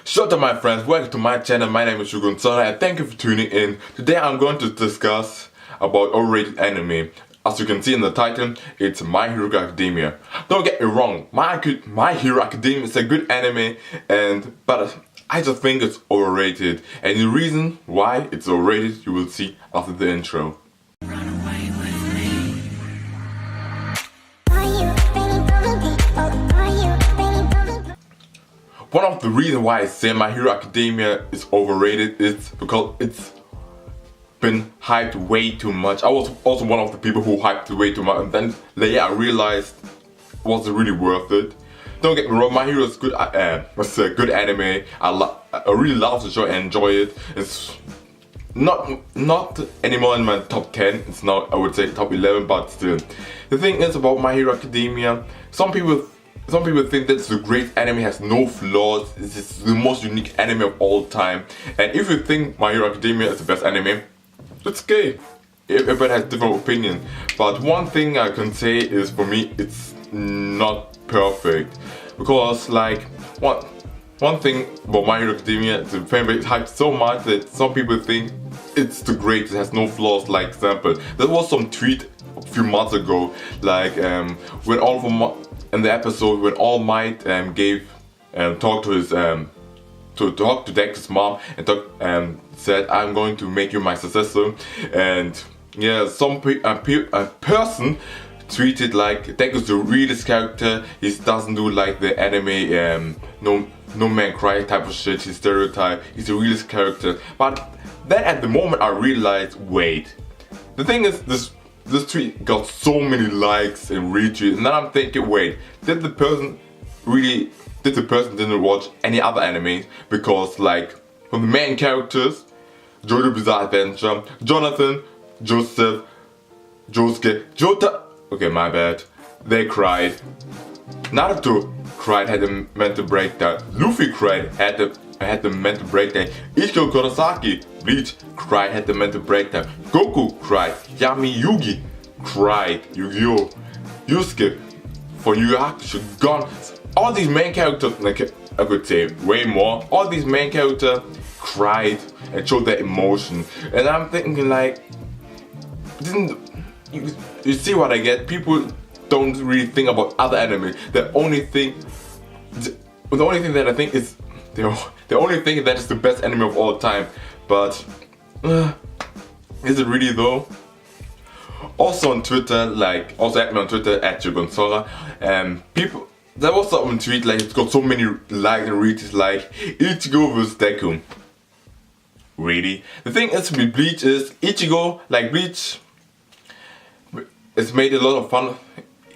Shut up my friends, welcome to my channel. My name is Shogun Zorra and thank you for tuning in. Today I'm going to discuss about overrated anime. As you can see in the title, it's My Hero Academia. Don't get me wrong, My Hero Academia is a good anime, but I just think it's overrated. And the reason why it's overrated you will see after the intro. One of the reasons why I say My Hero Academia is overrated is because it's been hyped way too much. I was also one of the people who hyped it way too much, and then later I realized it wasn't really worth it. Don't get me wrong, My Hero is good. It's a good anime. I really love the show and enjoy it. It's not anymore in my top 10. It's not, I would say, top 11, but still. The thing is about My Hero Academia, some people think that the great anime has no flaws. It's the most unique anime of all time. And if you think My Hero Academia is the best anime, it's okay. Everybody has different opinion. But one thing I can say is, for me, it's not perfect. Because like one thing about My Hero Academia, the fan base hyped so much that some people think it's the greatest, it has no flaws. Like example, there was some tweet a few months ago, like when all of them in the episode when All Might talked to his to talk to Deku's mom and said, "I'm going to make you my successor." And yeah, a person tweeted like, Deku's the realest character. He doesn't do like the anime no man cry type of shit. He's stereotype. He's the realest character. But then at the moment I realized, wait, the thing is this tweet got so many likes and retweets, and then I'm thinking, wait, did the person didn't watch any other animes? Because like from the main characters, JoJo's Bizarre Adventure, Jonathan, Joseph, Josuke, Jota, okay, my bad, they cried. Naruto cried, had a mental breakdown. Luffy cried, had the mental breakdown. Ichigo Kurosaki, Bleach, cried, had the mental breakdown. Goku cried. Yami Yugi cried. Yu-Gi-Oh! Yusuke for Yu Yu Hakusho, gone. All these main characters, like I could say way more, all these main characters cried and showed their emotion. And I'm thinking like, you see what I get? People don't really think about other anime. The only thing that I think is the only thing that is the best anime of all time. But is it really though? Also on Twitter, like, also at me on Twitter at Shogun Zorra, people, there was some tweet like it's got so many likes and retweets like Ichigo vs Deku. Really? The thing is with Bleach is Ichigo, like Bleach, it's made a lot of fun.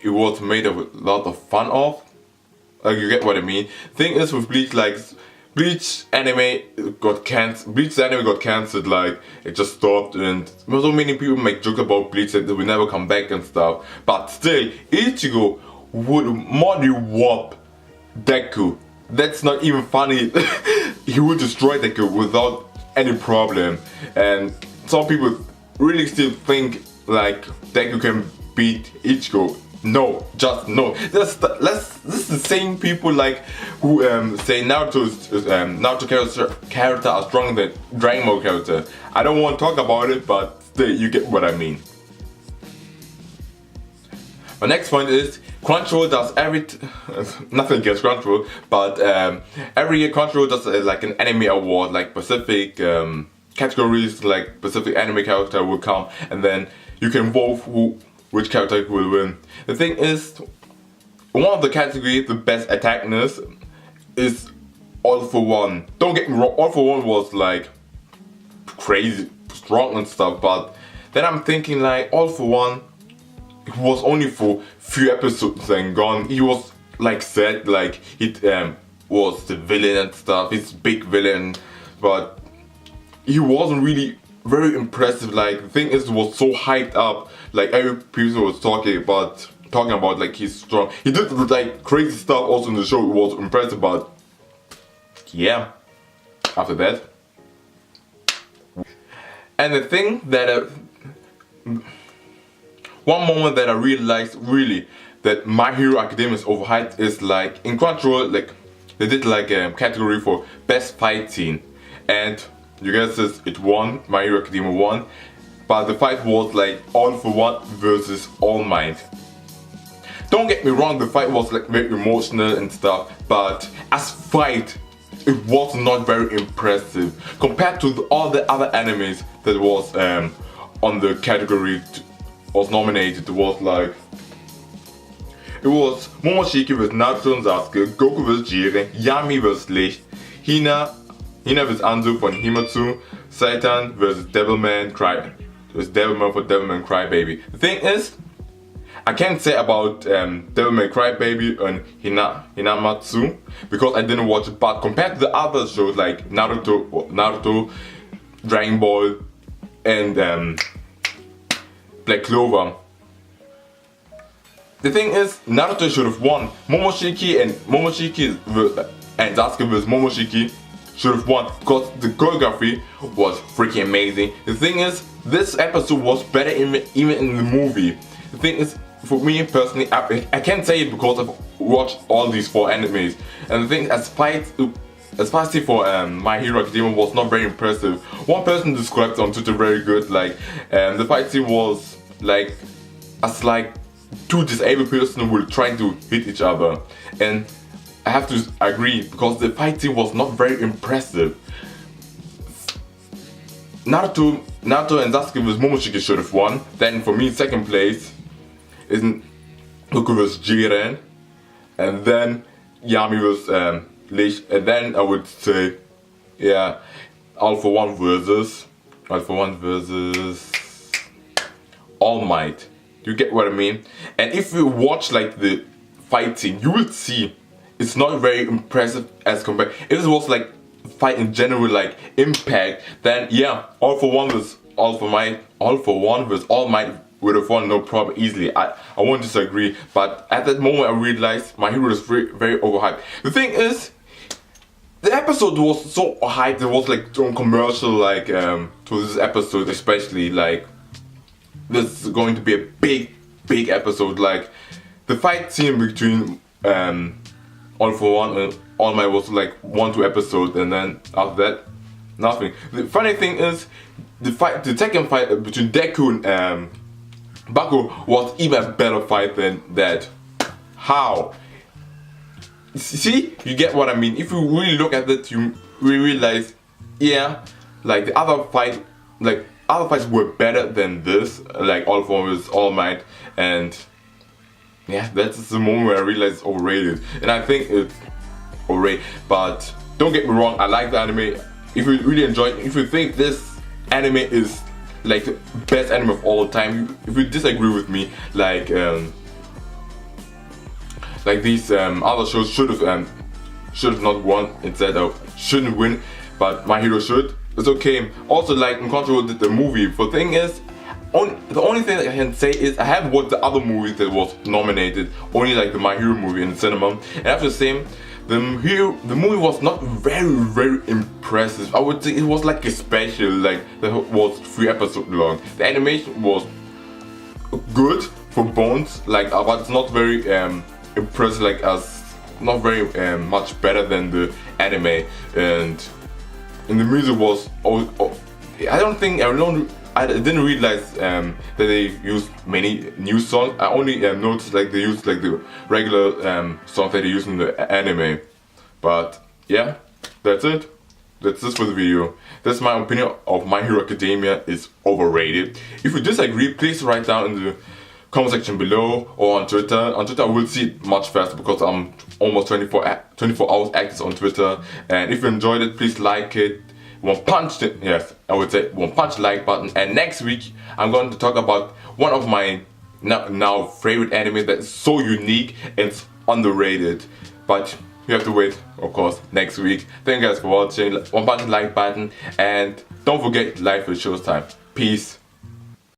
It was made a lot of fun of. Like, you get what I mean. Thing is with Bleach, like Bleach anime got cancelled, like it just stopped, and so many people make jokes about Bleach that they will never come back and stuff. But still, Ichigo would molly whop Deku. That's not even funny. He would destroy Deku without any problem. And some people really still think like Deku can beat Ichigo. No, just no. This is the same people like who say Naruto character are stronger than Dragon Ball character. I don't want to talk about it, but still, you get what I mean. My next point is Crunchyroll does nothing against Crunchyroll, but every year Crunchyroll does like an anime award, like specific categories, like specific anime character will come, and then you can vote which character will win. The thing is, one of the categories, the best attackness, is All For One. Don't get me wrong, All For One was like crazy strong and stuff, but then I'm thinking like All For One, it was only for few episodes and gone. He was like said like he was the villain and stuff. He's big villain, but he wasn't really very impressive. Like the thing is, it was so hyped up. Like every person was talking about like he's strong. He did like crazy stuff also in the show. It was impressive, but yeah. After that, and the thing that one moment that I realized really that My Hero Academia is overhyped is like in Crunchyroll, like they did like a category for best fight scene, and you guys this, it won. My Hero Academia won, but the fight was like All for One versus All Might. Don't get me wrong, the fight was like very emotional and stuff, but as fight, it was not very impressive compared to all the other animes that was on the category was nominated. It was Momoshiki vs Naruto and Sasuke, Goku vs Jiren, Yami vs Licht, Hina vs Anzu von Himatsu, Satan vs Devilman for Devilman Crybaby. The thing is, I can't say about Devilman Crybaby and Hinamatsu because I didn't watch it, but compared to the other shows like Naruto, Dragon Ball, and Black Clover, the thing is, Naruto should have won. Momoshiki and Sasuke vs Momoshiki should have won because the choreography was freaking amazing. The thing is, this episode was better even in the movie. The thing is, for me personally, I can't say it because I've watched all these 4 animes. And the thing, as fight for My Hero Academia was not very impressive. One person described it on Twitter very good, like the fight scene was like as like 2 disabled persons will try to hit each other, and I have to agree because the fight scene was not very impressive. Naruto and Sasuke vs Momoshiki should have won. Then for me, second place is Goku vs Jiren, and then Yami vs Licht, and then I would say, yeah, All for One versus All Might. You get what I mean? And if you watch like the fight scene, you will see it's not very impressive as compared. If it was like fight in general, like impact, then yeah, All for One versus All Might would have won no problem easily. I won't disagree, but at that moment I realized My Hero is very, very overhyped. The thing is, the episode was so hyped. There was like some commercial like to this episode, especially like this is going to be a big episode. Like the fight scene between All for One and All Might was like 1-2 episodes, and then after that, nothing. The funny thing is, the second fight between Deku and Baku was even a better fight than that. How? See, you get what I mean. If you really look at it, you realize, yeah, like the other fights were better than this, like All for One was All Might, and yeah, that's the moment where I realized it's overrated. And I think it's overrated, but don't get me wrong, I like the anime. If you really enjoy it, if you think this anime is like the best anime of all time, if you disagree with me, like these other shows should have not won, instead of shouldn't win, but My Hero should. It's okay. Also, like in contrast with the movie, the thing is, the only thing that I can say is I haven't watched the other movies that was nominated, only like the My Hero movie in the cinema, and after the same, the movie was not very impressive. I would say it was like a special, like that was 3 episodes long. The animation was good for Bones, like but it's not very impressive, like not very much better than the anime. And the music was I didn't realize that they used many new songs. I only noticed like they used like the regular songs that they use in the anime. But yeah, that's it. That's it for the video. That's my opinion of My Hero Academia is overrated. If you disagree, please write down in the comment section below or on Twitter. On Twitter I will see it much faster because I'm almost 24 hours active on Twitter. And if you enjoyed it, please like it. One punch like button. And next week I'm going to talk about one of my now favorite anime that's so unique and it's underrated. But you have to wait, of course, next week. Thank you guys for watching. One punch like button, and don't forget live for Showtime. Peace.